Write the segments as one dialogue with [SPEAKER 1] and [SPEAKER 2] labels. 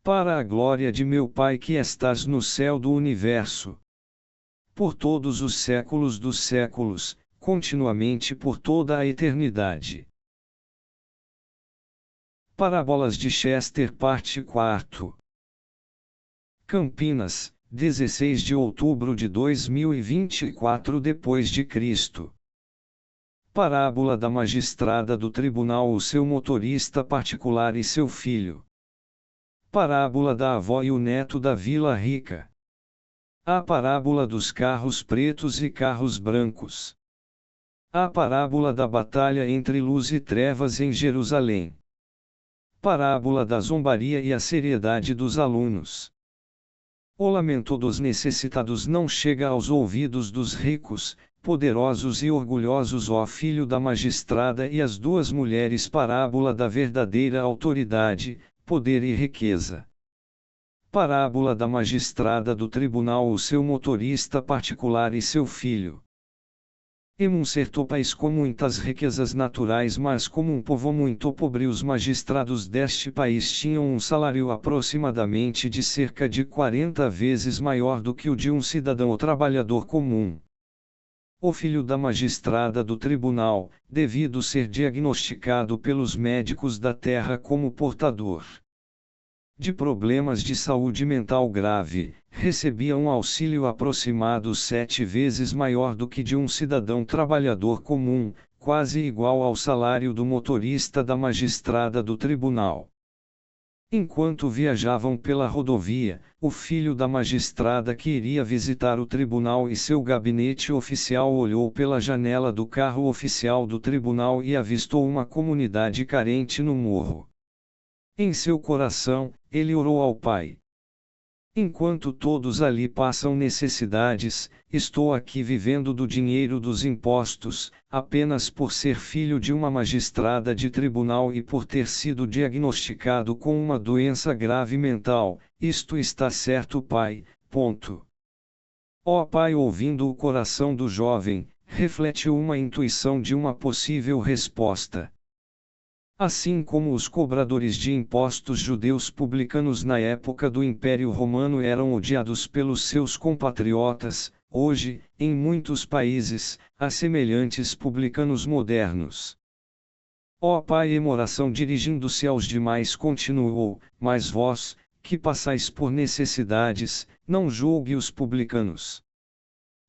[SPEAKER 1] para a glória de meu Pai que estás no céu do universo. Por todos os séculos dos séculos, continuamente por toda a eternidade. Parábolas de Chester, parte 4. Campinas, 16 de outubro de 2024 d.C. Parábola da magistrada do tribunal, o seu motorista particular e seu filho. Parábola da avó e o neto da Vila Rica. A parábola dos carros pretos e carros brancos. A parábola da batalha entre luz e trevas em Jerusalém. Parábola da zombaria e a seriedade dos alunos. O lamento dos necessitados não chega aos ouvidos dos ricos, poderosos e orgulhosos, ó filho da magistrada e as duas mulheres. Parábola da verdadeira autoridade, poder e riqueza. Parábola da magistrada do tribunal, o seu motorista particular e seu filho. Em um certo país com muitas riquezas naturais, mas como um povo muito pobre, os magistrados deste país tinham um salário aproximadamente de cerca de 40 vezes maior do que o de um cidadão ou trabalhador comum. O filho da magistrada do tribunal, devido ser diagnosticado pelos médicos da terra como portador de problemas de saúde mental grave, recebia um auxílio aproximado 7 vezes maior do que de um cidadão trabalhador comum, quase igual ao salário do motorista da magistrada do tribunal. Enquanto viajavam pela rodovia, o filho da magistrada que iria visitar o tribunal e seu gabinete oficial olhou pela janela do carro oficial do tribunal e avistou uma comunidade carente no morro. Em seu coração, ele orou ao Pai. Enquanto todos ali passam necessidades, estou aqui vivendo do dinheiro dos impostos, apenas por ser filho de uma magistrada de tribunal e por ter sido diagnosticado com uma doença grave mental. Isto está certo, Pai. Ponto. Ó Pai, ouvindo o coração do jovem, reflete uma intuição de uma possível resposta. Assim como os cobradores de impostos judeus publicanos na época do Império Romano eram odiados pelos seus compatriotas, hoje, em muitos países, há semelhantes publicanos modernos. Ó Pai, em oração dirigindo-se aos demais continuou, mas vós, que passais por necessidades, não julgue os publicanos.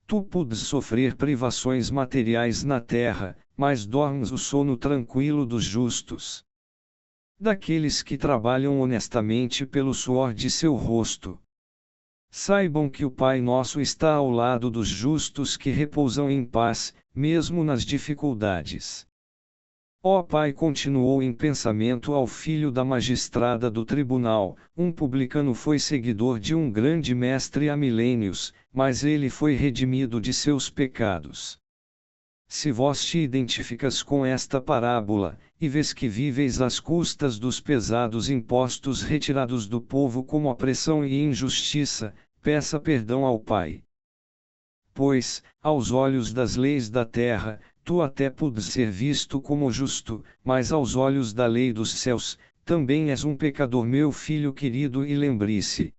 [SPEAKER 1] Tu podes sofrer privações materiais na terra, mas dormes o sono tranquilo dos justos. Daqueles que trabalham honestamente pelo suor de seu rosto. Saibam que o Pai Nosso está ao lado dos justos que repousam em paz, mesmo nas dificuldades. Ó Pai, continuou em pensamento ao filho da magistrada do tribunal, um publicano foi seguidor de um grande mestre há milênios, mas ele foi redimido de seus pecados. Se vós te identificas com esta parábola, e vês que viveis às custas dos pesados impostos retirados do povo como opressão e injustiça, peça perdão ao Pai. Pois, aos olhos das leis da terra, tu até podes ser visto como justo, mas aos olhos da lei dos céus, também és um pecador, meu filho querido, e lembre-se.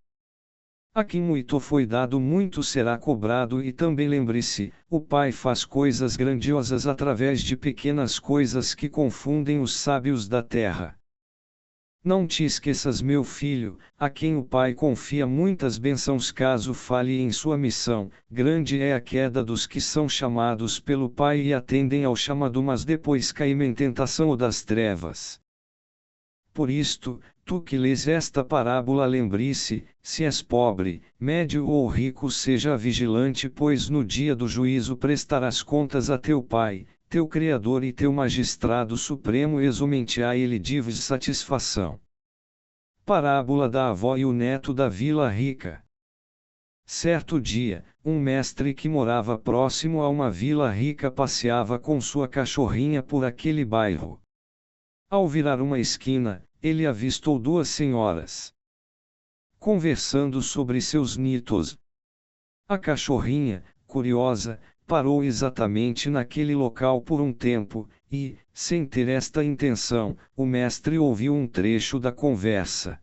[SPEAKER 1] A quem muito foi dado, muito será cobrado, e também lembre-se, o Pai faz coisas grandiosas através de pequenas coisas que confundem os sábios da terra. Não te esqueças, meu filho, a quem o Pai confia muitas bênçãos caso falhe em sua missão. Grande é a queda dos que são chamados pelo Pai e atendem ao chamado, mas depois caem em tentação ou das trevas. Por isto, tu que lês esta parábola, lembre-se, se és pobre, médio ou rico, seja vigilante, pois no dia do juízo prestarás contas a teu Pai, teu Criador, e teu magistrado supremo, e somente a ele deves satisfação. Parábola da avó e o neto da Vila Rica. Certo dia, um mestre que morava próximo a uma vila rica passeava com sua cachorrinha por aquele bairro. Ao virar uma esquina, ele avistou duas senhoras conversando sobre seus nitos. A cachorrinha, curiosa, parou exatamente naquele local por um tempo, e, sem ter esta intenção, o mestre ouviu um trecho da conversa.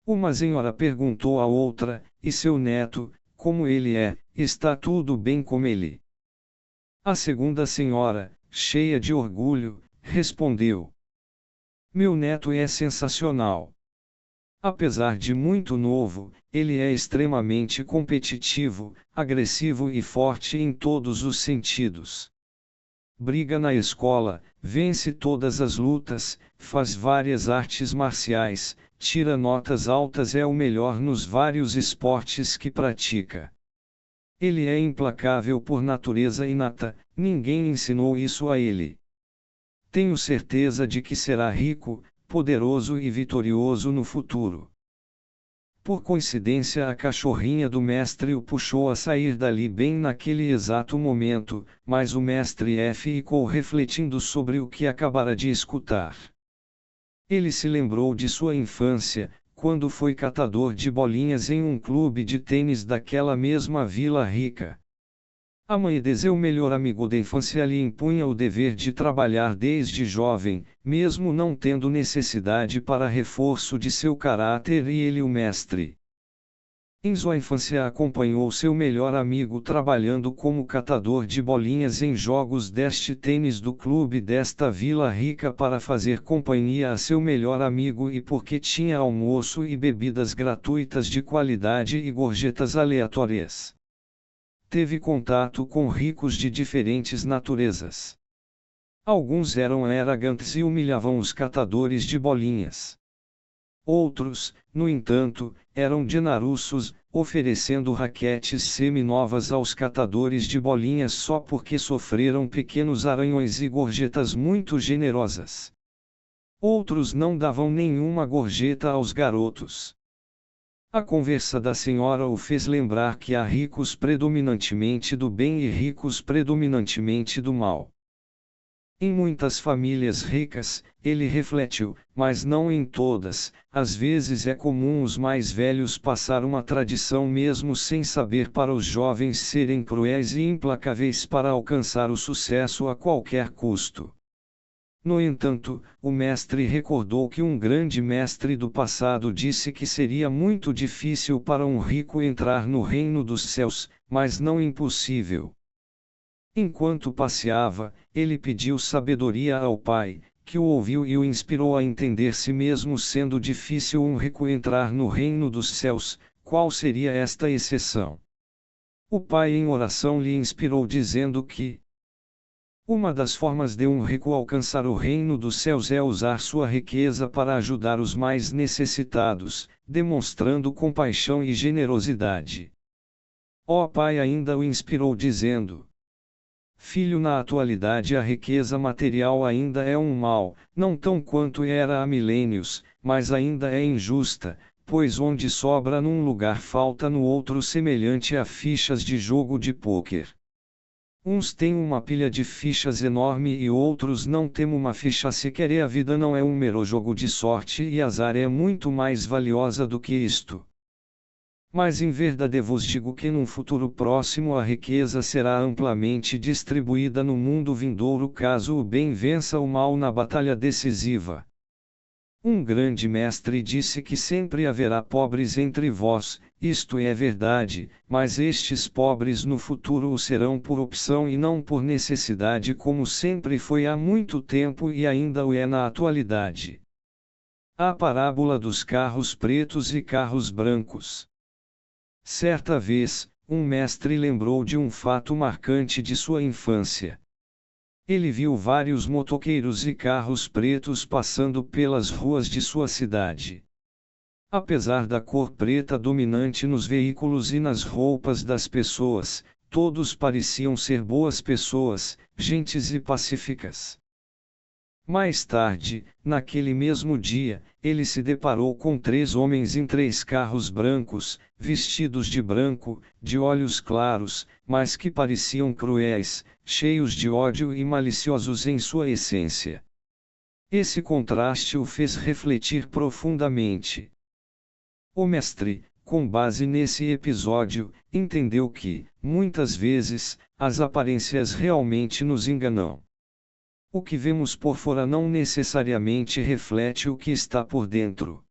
[SPEAKER 1] Uma senhora perguntou à outra: e seu neto, como ele é? Está tudo bem com ele? A segunda senhora, cheia de orgulho, respondeu: meu neto é sensacional. Apesar de muito novo, ele é extremamente competitivo, agressivo e forte em todos os sentidos. Briga na escola, vence todas as lutas, faz várias artes marciais, tira notas altas, é o melhor nos vários esportes que pratica. Ele é implacável por natureza inata, ninguém ensinou isso a ele. Tenho certeza de que será rico, poderoso e vitorioso no futuro. Por coincidência, a cachorrinha do mestre o puxou a sair dali bem naquele exato momento, mas o mestre ficou refletindo sobre o que acabara de escutar. Ele se lembrou de sua infância, quando foi catador de bolinhas em um clube de tênis daquela mesma vila rica. A mãe de seu melhor amigo da infância lhe impunha o dever de trabalhar desde jovem, mesmo não tendo necessidade para reforço de seu caráter, e ele, o mestre, em sua infância acompanhou seu melhor amigo trabalhando como catador de bolinhas em jogos deste tênis do clube desta vila rica para fazer companhia a seu melhor amigo, e porque tinha almoço e bebidas gratuitas de qualidade e gorjetas aleatórias. Teve contato com ricos de diferentes naturezas. Alguns eram arrogantes e humilhavam os catadores de bolinhas. Outros, no entanto, eram generosos, oferecendo raquetes semi-novas aos catadores de bolinhas só porque sofreram pequenos arranhões e gorjetas muito generosas. Outros não davam nenhuma gorjeta aos garotos. A conversa da senhora o fez lembrar que há ricos predominantemente do bem e ricos predominantemente do mal. Em muitas famílias ricas, ele refletiu, mas não em todas, às vezes é comum os mais velhos passar uma tradição mesmo sem saber, para os jovens serem cruéis e implacáveis para alcançar o sucesso a qualquer custo. No entanto, o mestre recordou que um grande mestre do passado disse que seria muito difícil para um rico entrar no reino dos céus, mas não impossível. Enquanto passeava, ele pediu sabedoria ao pai, que o ouviu e o inspirou a entender-se mesmo sendo difícil um rico entrar no reino dos céus, qual seria esta exceção? O pai em oração lhe inspirou dizendo que uma das formas de um rico alcançar o reino dos céus é usar sua riqueza para ajudar os mais necessitados, demonstrando compaixão e generosidade. O pai ainda o inspirou dizendo: filho, na atualidade a riqueza material ainda é um mal, não tão quanto era há milênios, mas ainda é injusta, pois onde sobra num lugar falta no outro, semelhante a fichas de jogo de pôquer. Uns têm uma pilha de fichas enorme e outros não têm uma ficha sequer, e a vida não é um mero jogo de sorte e azar, é muito mais valiosa do que isto. Mas em verdade vos digo que num futuro próximo a riqueza será amplamente distribuída no mundo vindouro, caso o bem vença o mal na batalha decisiva. Um grande mestre disse que sempre haverá pobres entre vós, isto é verdade, mas estes pobres no futuro o serão por opção e não por necessidade, como sempre foi há muito tempo e ainda o é na atualidade. A parábola dos carros pretos e carros brancos. Certa vez, um mestre lembrou de um fato marcante de sua infância. Ele viu vários motoqueiros e carros pretos passando pelas ruas de sua cidade. Apesar da cor preta dominante nos veículos e nas roupas das pessoas, todos pareciam ser boas pessoas, gentes e pacíficas. Mais tarde, naquele mesmo dia, ele se deparou com 3 homens em 3 carros brancos, vestidos de branco, de olhos claros, mas que pareciam cruéis, cheios de ódio e maliciosos em sua essência. Esse contraste o fez refletir profundamente. O mestre, com base nesse episódio, entendeu que, muitas vezes, as aparências realmente nos enganam. O que vemos por fora não necessariamente reflete o que está por dentro.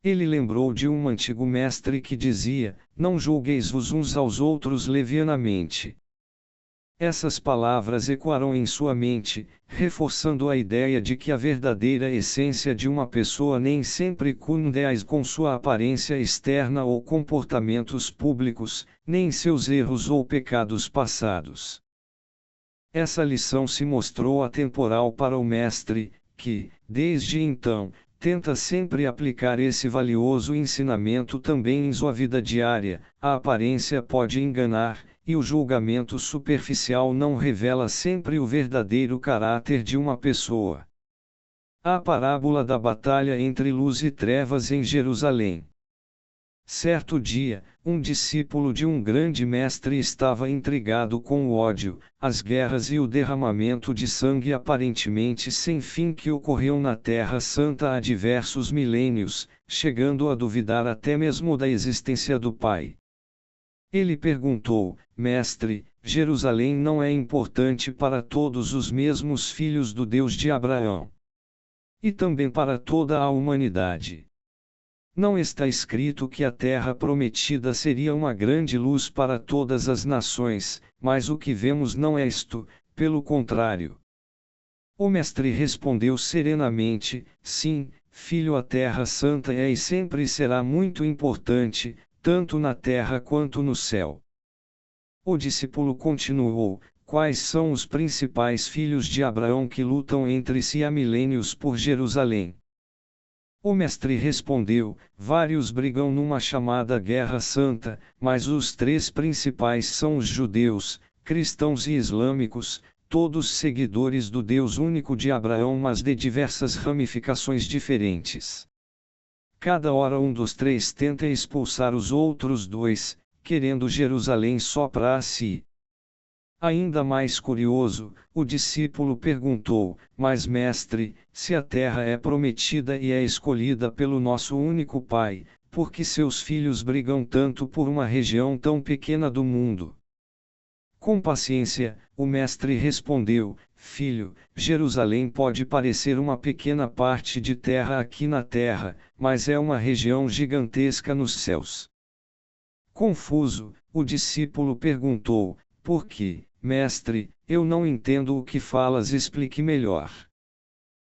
[SPEAKER 1] Ele lembrou de um antigo mestre que dizia: não julgueis-vos uns aos outros levianamente. Essas palavras ecoaram em sua mente, reforçando a ideia de que a verdadeira essência de uma pessoa nem sempre condiz com sua aparência externa ou comportamentos públicos, nem seus erros ou pecados passados. Essa lição se mostrou atemporal para o mestre, que, desde então, tenta sempre aplicar esse valioso ensinamento também em sua vida diária. A aparência pode enganar, e o julgamento superficial não revela sempre o verdadeiro caráter de uma pessoa. A parábola da batalha entre luz e trevas em Jerusalém. Certo dia, um discípulo de um grande mestre estava intrigado com o ódio, as guerras e o derramamento de sangue aparentemente sem fim que ocorreu na Terra Santa há diversos milênios, chegando a duvidar até mesmo da existência do Pai. Ele perguntou: Mestre, Jerusalém não é importante para todos os mesmos filhos do Deus de Abraão? E também para toda a humanidade? Não está escrito que a terra prometida seria uma grande luz para todas as nações, mas o que vemos não é isto, pelo contrário. O mestre respondeu serenamente: sim, filho, a terra santa é e sempre será muito importante, tanto na terra quanto no céu. O discípulo continuou: quais são os principais filhos de Abraão que lutam entre si há milênios por Jerusalém? O mestre respondeu: vários brigam numa chamada Guerra Santa, mas os três principais são os judeus, cristãos e islâmicos, todos seguidores do Deus único de Abraão, mas de diversas ramificações diferentes. Cada hora um dos três tenta expulsar os outros dois, querendo Jerusalém só para si. Ainda mais curioso, o discípulo perguntou: mas mestre, se a terra é prometida e é escolhida pelo nosso único Pai, por que seus filhos brigam tanto por uma região tão pequena do mundo? Com paciência, o mestre respondeu: filho, Jerusalém pode parecer uma pequena parte de terra aqui na terra, mas é uma região gigantesca nos céus. Confuso, o discípulo perguntou: por quê? Mestre, eu não entendo o que falas, explique melhor.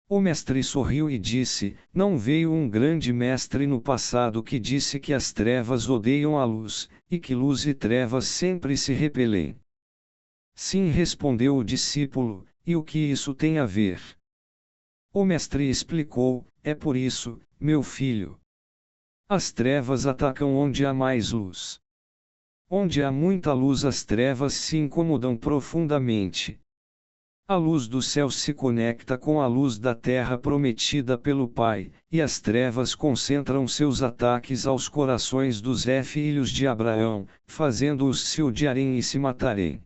[SPEAKER 1] O mestre sorriu e disse: não veio um grande mestre no passado que disse que as trevas odeiam a luz, e que luz e trevas sempre se repelem? Sim, respondeu o discípulo, e o que isso tem a ver? O mestre explicou: é por isso, meu filho. As trevas atacam onde há mais luz. Onde há muita luz, as trevas se incomodam profundamente. A luz do céu se conecta com a luz da terra prometida pelo Pai, e as trevas concentram seus ataques aos corações dos filhos de Abraão, fazendo-os se odiarem e se matarem.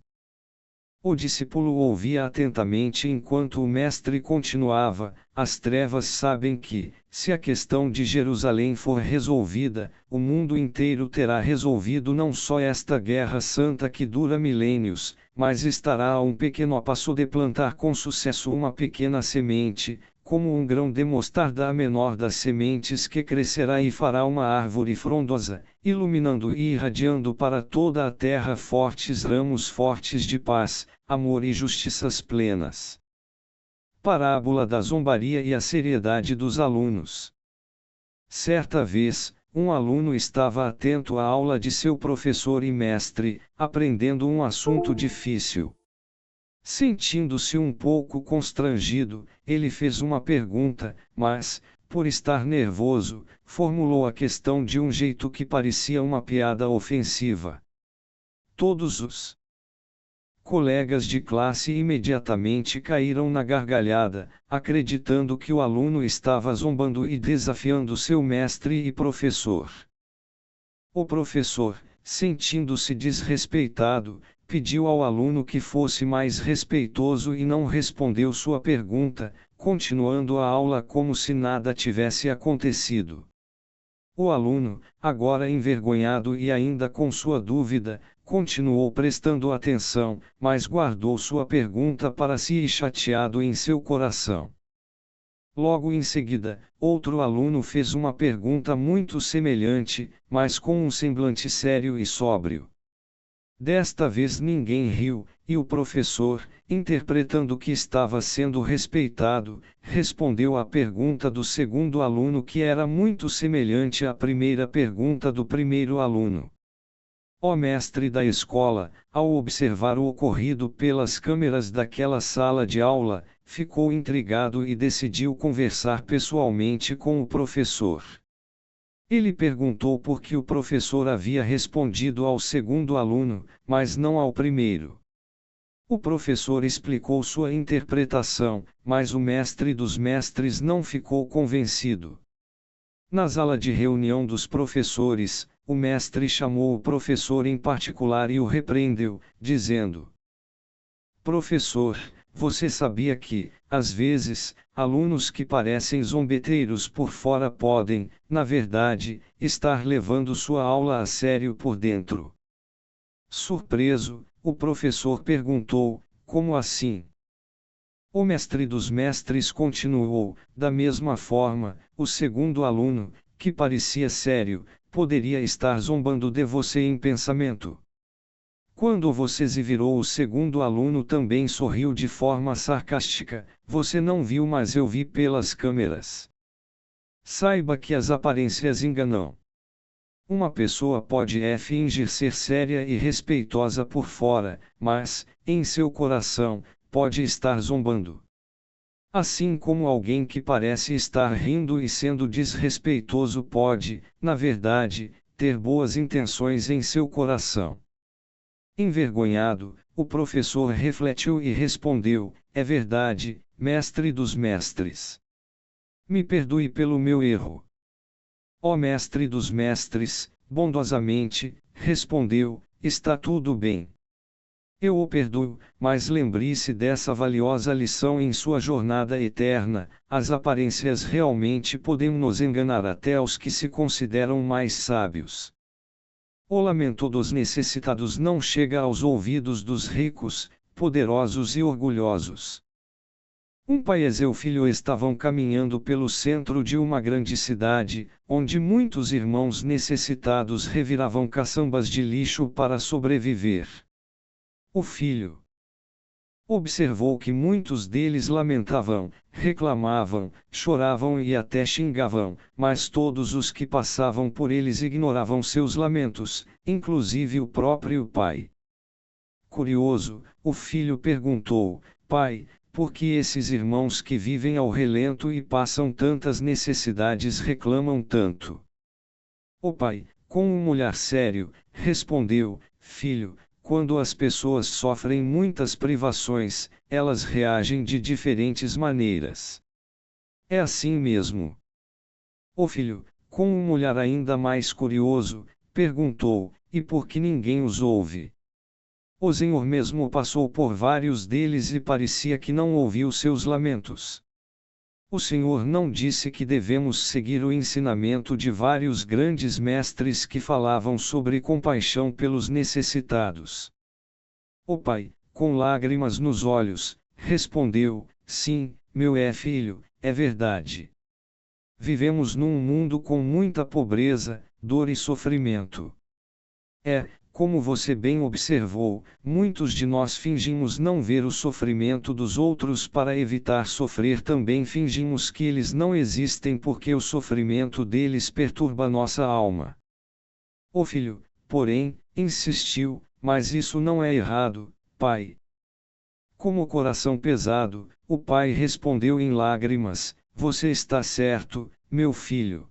[SPEAKER 1] O discípulo ouvia atentamente enquanto o mestre continuava: as trevas sabem que, se a questão de Jerusalém for resolvida, o mundo inteiro terá resolvido não só esta guerra santa que dura milênios, mas estará a um pequeno passo de plantar com sucesso uma pequena semente, como um grão de mostarda, a menor das sementes, que crescerá e fará uma árvore frondosa, iluminando e irradiando para toda a terra fortes ramos fortes de paz, amor e justiças plenas. Parábola da zombaria e a seriedade dos alunos. Certa vez, um aluno estava atento à aula de seu professor e mestre, aprendendo um assunto difícil. Sentindo-se um pouco constrangido, ele fez uma pergunta, mas, por estar nervoso, formulou a questão de um jeito que parecia uma piada ofensiva. Todos os colegas de classe imediatamente caíram na gargalhada, acreditando que o aluno estava zombando e desafiando seu mestre e professor. O professor, sentindo-se desrespeitado, pediu ao aluno que fosse mais respeitoso e não respondeu sua pergunta, continuando a aula como se nada tivesse acontecido. O aluno, agora envergonhado e ainda com sua dúvida, continuou prestando atenção, mas guardou sua pergunta para si e chateado em seu coração. Logo em seguida, outro aluno fez uma pergunta muito semelhante, mas com um semblante sério e sóbrio. Desta vez ninguém riu, e o professor, interpretando que estava sendo respeitado, respondeu à pergunta do segundo aluno que era muito semelhante à primeira pergunta do primeiro aluno. O mestre da escola, ao observar o ocorrido pelas câmeras daquela sala de aula, ficou intrigado e decidiu conversar pessoalmente com o professor. Ele perguntou por que o professor havia respondido ao segundo aluno, mas não ao primeiro. O professor explicou sua interpretação, mas o mestre dos mestres não ficou convencido. Na sala de reunião dos professores, o mestre chamou o professor em particular e o repreendeu, dizendo: Professor, você sabia que, às vezes, alunos que parecem zombeteiros por fora podem, na verdade, estar levando sua aula a sério por dentro? Surpreso, o professor perguntou: como assim? O mestre dos mestres continuou: da mesma forma, o segundo aluno, que parecia sério, poderia estar zombando de você em pensamento. Quando você se virou, o segundo aluno também sorriu de forma sarcástica: você não viu, mas eu vi pelas câmeras. Saiba que as aparências enganam. Uma pessoa pode fingir ser séria e respeitosa por fora, mas, em seu coração, pode estar zombando. Assim como alguém que parece estar rindo e sendo desrespeitoso pode, na verdade, ter boas intenções em seu coração. Envergonhado, o professor refletiu e respondeu: é verdade, mestre dos mestres. Me perdoe pelo meu erro. Ó mestre dos mestres, bondosamente, respondeu: está tudo bem. Eu o perdoo, mas lembre-se dessa valiosa lição em sua jornada eterna: as aparências realmente podem nos enganar até os que se consideram mais sábios. O lamento dos necessitados não chega aos ouvidos dos ricos, poderosos e orgulhosos. Um pai e seu filho estavam caminhando pelo centro de uma grande cidade, onde muitos irmãos necessitados reviravam caçambas de lixo para sobreviver. O filho observou que muitos deles lamentavam, reclamavam, choravam e até xingavam, mas todos os que passavam por eles ignoravam seus lamentos, inclusive o próprio pai. Curioso, o filho perguntou: pai, por que esses irmãos que vivem ao relento e passam tantas necessidades reclamam tanto? O pai, com um olhar sério, respondeu: filho, quando as pessoas sofrem muitas privações, elas reagem de diferentes maneiras. É assim mesmo. O filho, com um olhar ainda mais curioso, perguntou: e por que ninguém os ouve? O Senhor mesmo passou por vários deles e parecia que não ouviu seus lamentos. O Senhor não disse que devemos seguir o ensinamento de vários grandes mestres que falavam sobre compaixão pelos necessitados. O pai, com lágrimas nos olhos, respondeu: sim, meu filho, é verdade. Vivemos num mundo com muita pobreza, dor e sofrimento. Como você bem observou, muitos de nós fingimos não ver o sofrimento dos outros para evitar sofrer. Também fingimos que eles não existem porque o sofrimento deles perturba nossa alma. O filho, porém, insistiu: mas isso não é errado, pai. Com o coração pesado, o pai respondeu em lágrimas: você está certo, meu filho.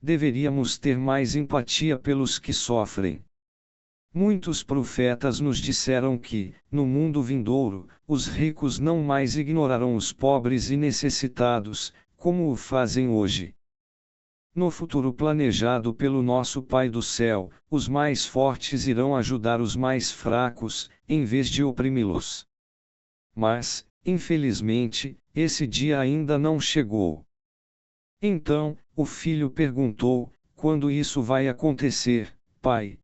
[SPEAKER 1] Deveríamos ter mais empatia pelos que sofrem. Muitos profetas nos disseram que, no mundo vindouro, os ricos não mais ignorarão os pobres e necessitados, como o fazem hoje. No futuro planejado pelo nosso Pai do céu, os mais fortes irão ajudar os mais fracos, em vez de oprimi-los. Mas, infelizmente, esse dia ainda não chegou. Então, o filho perguntou: quando isso vai acontecer, pai?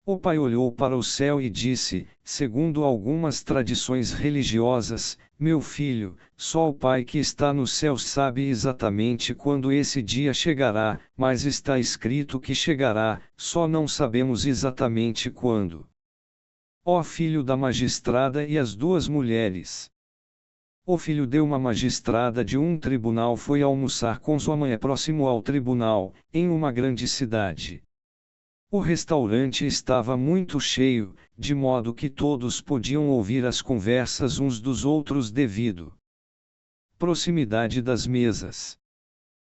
[SPEAKER 1] O pai olhou para o céu e disse, segundo algumas tradições religiosas, meu filho, só o Pai que está no céu sabe exatamente quando esse dia chegará, mas está escrito que chegará, só não sabemos exatamente quando. Ó filho da magistrada e as duas mulheres. O filho de uma magistrada de um tribunal foi almoçar com sua mãe próximo ao tribunal, em uma grande cidade. O restaurante estava muito cheio, de modo que todos podiam ouvir as conversas uns dos outros devido proximidade das mesas.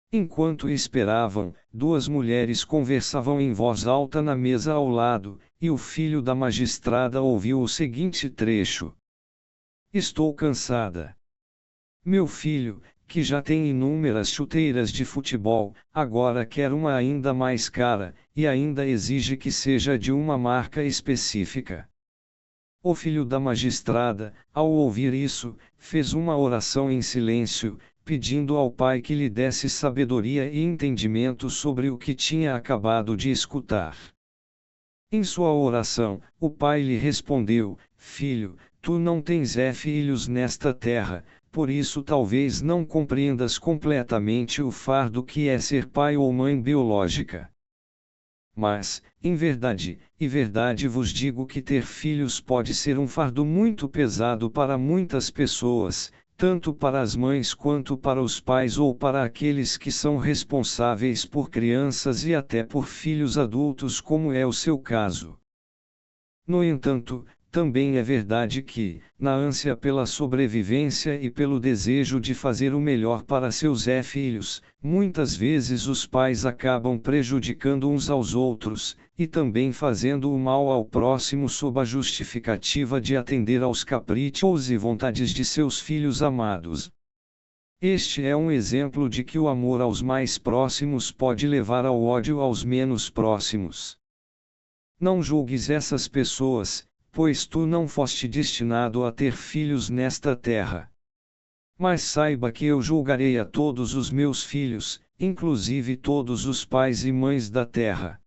[SPEAKER 1] Enquanto esperavam, duas mulheres conversavam em voz alta na mesa ao lado, e o filho da magistrada ouviu o seguinte trecho: Estou cansada. Meu filho, que já tem inúmeras chuteiras de futebol, agora quer uma ainda mais cara, e ainda exige que seja de uma marca específica. O filho da magistrada, ao ouvir isso, fez uma oração em silêncio, pedindo ao pai que lhe desse sabedoria e entendimento sobre o que tinha acabado de escutar. Em sua oração, o pai lhe respondeu: Filho, tu não tens filhos nesta terra, por isso talvez não compreendas completamente o fardo que é ser pai ou mãe biológica. Mas, em verdade, e verdade vos digo que ter filhos pode ser um fardo muito pesado para muitas pessoas, tanto para as mães quanto para os pais ou para aqueles que são responsáveis por crianças e até por filhos adultos, como é o seu caso. No entanto, também é verdade que, na ânsia pela sobrevivência e pelo desejo de fazer o melhor para seus filhos, muitas vezes os pais acabam prejudicando uns aos outros, e também fazendo o mal ao próximo sob a justificativa de atender aos caprichos e vontades de seus filhos amados. Este é um exemplo de que o amor aos mais próximos pode levar ao ódio aos menos próximos. Não julgues essas pessoas, pois tu não foste destinado a ter filhos nesta terra. Mas saiba que eu julgarei a todos os meus filhos, inclusive todos os pais e mães da terra.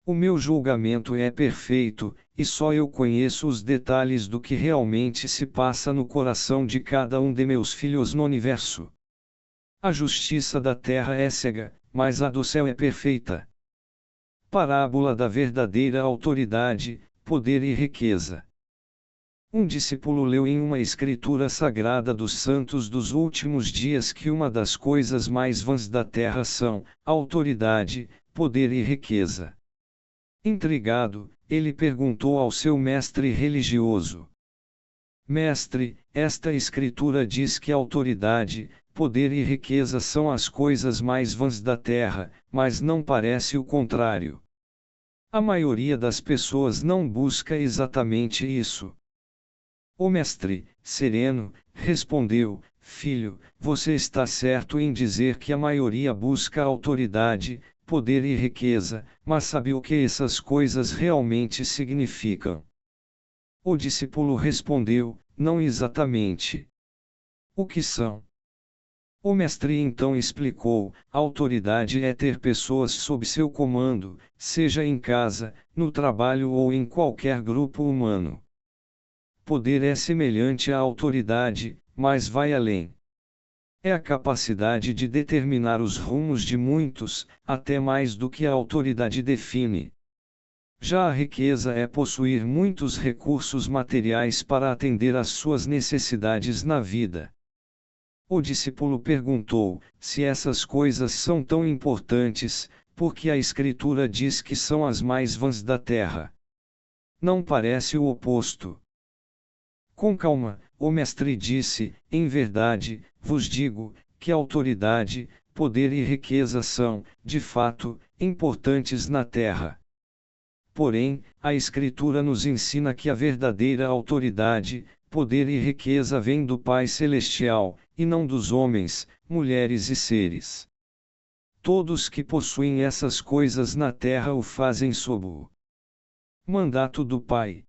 [SPEAKER 1] O meu julgamento é perfeito, e só eu conheço os detalhes do que realmente se passa no coração de cada um de meus filhos no universo. A justiça da terra é cega, mas a do céu é perfeita. Parábola da verdadeira autoridade, poder e riqueza. Um discípulo leu em uma escritura sagrada dos santos dos últimos dias que uma das coisas mais vãs da terra são autoridade, poder e riqueza. Intrigado, ele perguntou ao seu mestre religioso: Mestre, esta escritura diz que autoridade, poder e riqueza são as coisas mais vãs da terra, mas não parece o contrário. A maioria das pessoas não busca exatamente isso. O mestre, sereno, respondeu: Filho, você está certo em dizer que a maioria busca autoridade, poder e riqueza, mas sabe o que essas coisas realmente significam? O discípulo respondeu: Não exatamente. O que são? O mestre então explicou: autoridade é ter pessoas sob seu comando, seja em casa, no trabalho ou em qualquer grupo humano. Poder é semelhante à autoridade, mas vai além. É a capacidade de determinar os rumos de muitos, até mais do que a autoridade define. Já a riqueza é possuir muitos recursos materiais para atender às suas necessidades na vida. O discípulo perguntou: se essas coisas são tão importantes, por que a Escritura diz que são as mais vãs da terra? Não parece o oposto? Com calma, o mestre disse: em verdade, vos digo, que autoridade, poder e riqueza são, de fato, importantes na terra. Porém, a Escritura nos ensina que a verdadeira autoridade, poder e riqueza vem do Pai Celestial, e não dos homens, mulheres e seres. Todos que possuem essas coisas na terra o fazem sob o mandato do Pai.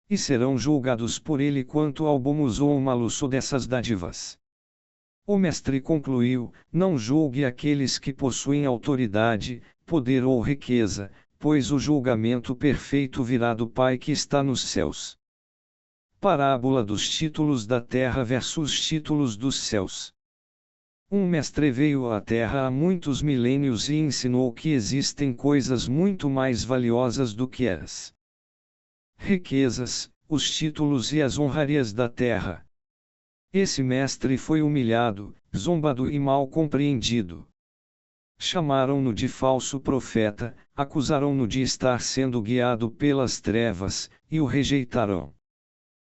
[SPEAKER 1] E serão julgados por ele quanto ao bom uso ou mau uso dessas dádivas. O mestre concluiu: não julgue aqueles que possuem autoridade, poder ou riqueza, pois o julgamento perfeito virá do Pai que está nos céus. Parábola dos títulos da terra versus títulos dos céus. Um mestre veio à terra há muitos milênios e ensinou que existem coisas muito mais valiosas do que as riquezas, os títulos e as honrarias da terra. Esse mestre foi humilhado, zombado e mal compreendido. Chamaram-no de falso profeta, acusaram-no de estar sendo guiado pelas trevas, e o rejeitaram.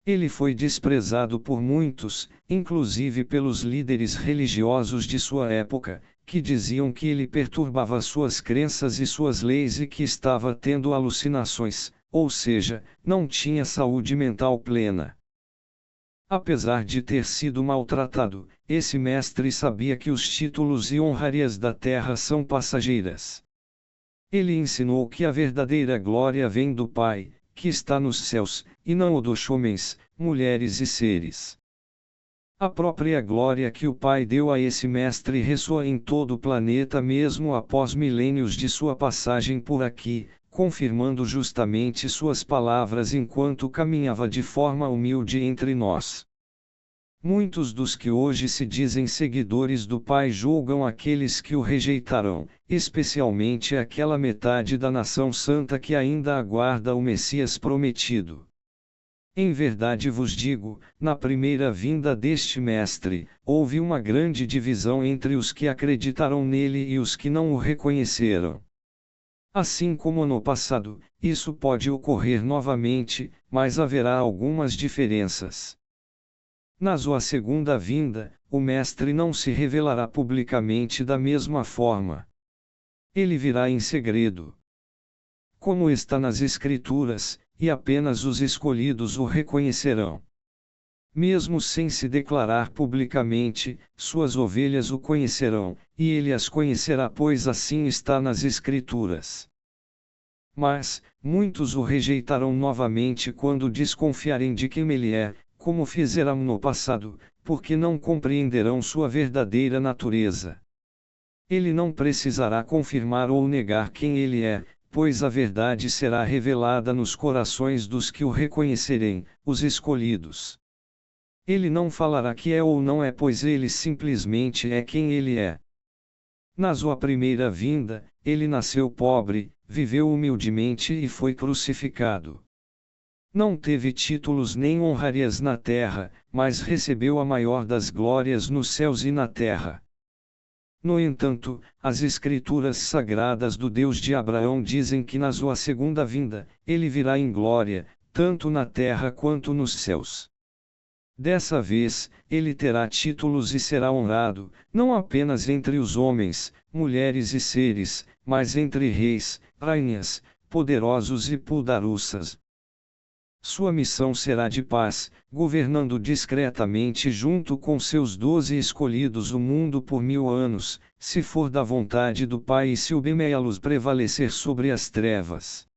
[SPEAKER 1] Ele foi desprezado por muitos, inclusive pelos líderes religiosos de sua época, que diziam que ele perturbava suas crenças e suas leis e que estava tendo alucinações, ou seja, não tinha saúde mental plena. Apesar de ter sido maltratado, esse mestre sabia que os títulos e honrarias da terra são passageiras. Ele ensinou que a verdadeira glória vem do Pai, que está nos céus, e não o dos homens, mulheres e seres. A própria glória que o Pai deu a esse mestre ressoa em todo o planeta mesmo após milênios de sua passagem por aqui, confirmando justamente suas palavras enquanto caminhava de forma humilde entre nós. Muitos dos que hoje se dizem seguidores do Pai julgam aqueles que o rejeitarão, especialmente aquela metade da nação santa que ainda aguarda o Messias prometido. Em verdade vos digo, na primeira vinda deste Mestre, houve uma grande divisão entre os que acreditaram nele e os que não o reconheceram. Assim como no passado, isso pode ocorrer novamente, mas haverá algumas diferenças. Na sua segunda vinda, o Mestre não se revelará publicamente da mesma forma. Ele virá em segredo. Como está nas Escrituras, e apenas os escolhidos o reconhecerão. Mesmo sem se declarar publicamente, suas ovelhas o conhecerão, e ele as conhecerá, pois assim está nas Escrituras. Mas, muitos o rejeitarão novamente quando desconfiarem de quem ele é, como fizeram no passado, porque não compreenderão sua verdadeira natureza. Ele não precisará confirmar ou negar quem ele é, pois a verdade será revelada nos corações dos que o reconhecerem, os escolhidos. Ele não falará que é ou não é, pois ele simplesmente é quem ele é. Na sua primeira vinda, ele nasceu pobre, viveu humildemente e foi crucificado. Não teve títulos nem honrarias na terra, mas recebeu a maior das glórias nos céus e na terra. No entanto, as Escrituras sagradas do Deus de Abraão dizem que na sua segunda vinda, ele virá em glória, tanto na terra quanto nos céus. Dessa vez, ele terá títulos e será honrado, não apenas entre os homens, mulheres e seres, mas entre reis, rainhas, poderosos e poderosas. Sua missão será de paz, governando discretamente junto com seus 12 escolhidos o mundo por 1000 anos, se for da vontade do Pai e se o bem a luz prevalecer sobre as trevas.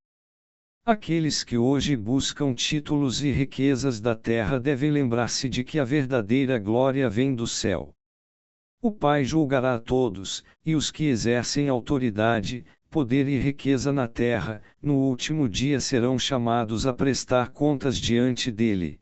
[SPEAKER 1] Aqueles que hoje buscam títulos e riquezas da terra devem lembrar-se de que a verdadeira glória vem do céu. O Pai julgará a todos, e os que exercem autoridade, poder e riqueza na terra, no último dia serão chamados a prestar contas diante dele.